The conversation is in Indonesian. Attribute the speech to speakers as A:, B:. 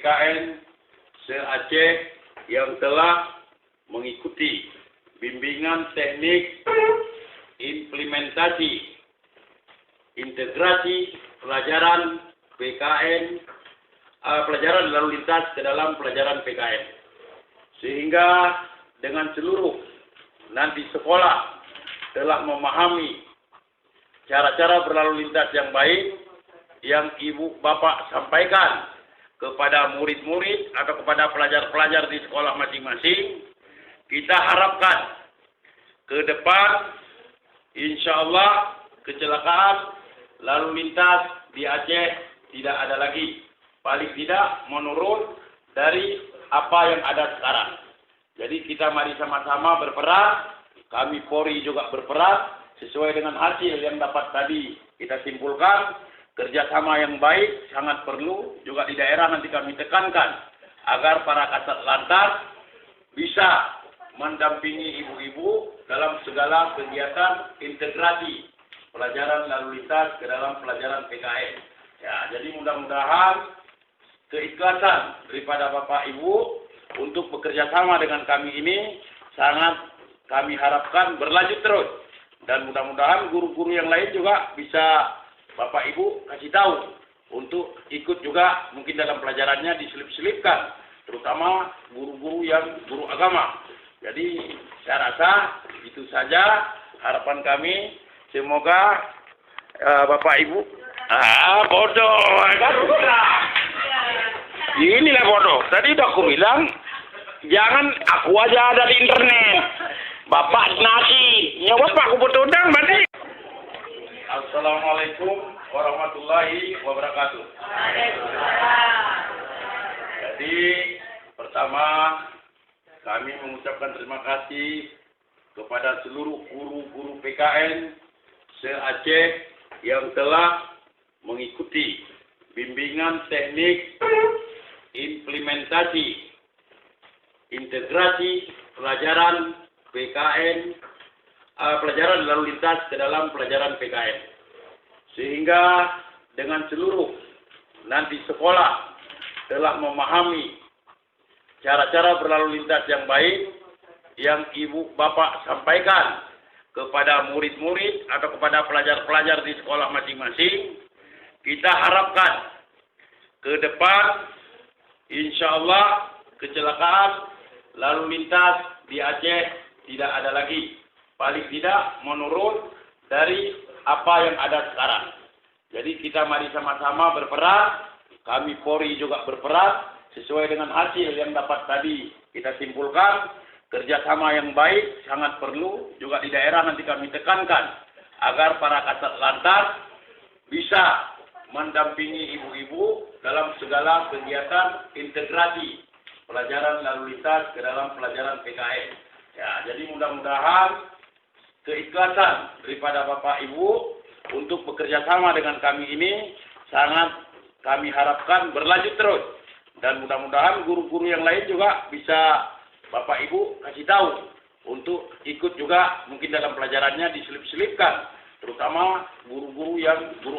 A: PKN se-Aceh yang telah mengikuti bimbingan teknik implementasi integrasi pelajaran PKN, pelajaran lalu lintas ke dalam pelajaran PKN. Sehingga dengan seluruh nanti sekolah telah memahami cara-cara berlalu lintas yang baik yang ibu bapak sampaikan kepada murid-murid atau kepada pelajar-pelajar di sekolah masing-masing. Kita harapkan ke depan insya Allah kecelakaan lalu lintas di Aceh tidak ada lagi, paling tidak menurun dari apa yang ada sekarang. Jadi kita mari sama-sama berperan, kami Polri juga berperan sesuai dengan hasil yang dapat tadi kita simpulkan. Kerjasama yang baik sangat perlu juga di daerah, nanti kami tekankan agar para kasat lantas bisa mendampingi ibu-ibu dalam segala kegiatan integrasi pelajaran lalu lintas ke dalam pelajaran PKN. Ya, jadi mudah-mudahan keikhlasan daripada Bapak Ibu untuk bekerja sama dengan kami ini sangat kami harapkan berlanjut terus. Dan mudah-mudahan guru-guru yang lain juga bisa Bapak Ibu kasih tahu untuk ikut juga mungkin dalam pelajarannya diselip-selipkan, terutama guru-guru yang guru agama. Jadi saya rasa itu saja harapan kami. Semoga Bapak Ibu bodoh kan? Inilah bodoh. Tadi udah aku bilang jangan aku aja ada di internet. Bapak nasi nyawa Pak aku butuh undang berarti. Assalamualaikum warahmatullahi wabarakatuh. Jadi pertama kami mengucapkan terima kasih kepada seluruh guru-guru PKN se-Aceh yang telah mengikuti bimbingan teknik implementasi integrasi pelajaran PKN, pelajaran lalu lintas ke dalam pelajaran PKN. Sehingga dengan seluruh nanti sekolah telah memahami cara-cara berlalu lintas yang baik yang ibu bapak sampaikan kepada murid-murid atau kepada pelajar-pelajar di sekolah masing-masing. Kita harapkan ke depan insya Allah kecelakaan lalu lintas di Aceh tidak ada lagi, paling tidak menurun dari apa yang ada sekarang. Jadi kita mari sama-sama berperan, kami Polri juga berperan sesuai dengan hasil yang dapat tadi kita simpulkan. Kerjasama yang baik sangat perlu juga di daerah, nanti kami tekankan agar para kasat lantas bisa mendampingi ibu-ibu dalam segala kegiatan integrasi pelajaran lalu lintas ke dalam pelajaran PKN. Ya, jadi mudah-mudahan keikhlasan daripada Bapak Ibu untuk bekerja sama dengan kami ini sangat kami harapkan berlanjut terus. Dan mudah-mudahan guru-guru yang lain juga bisa Bapak Ibu kasih tahu untuk ikut juga mungkin dalam pelajarannya diselip-selipkan, terutama guru-guru yang guru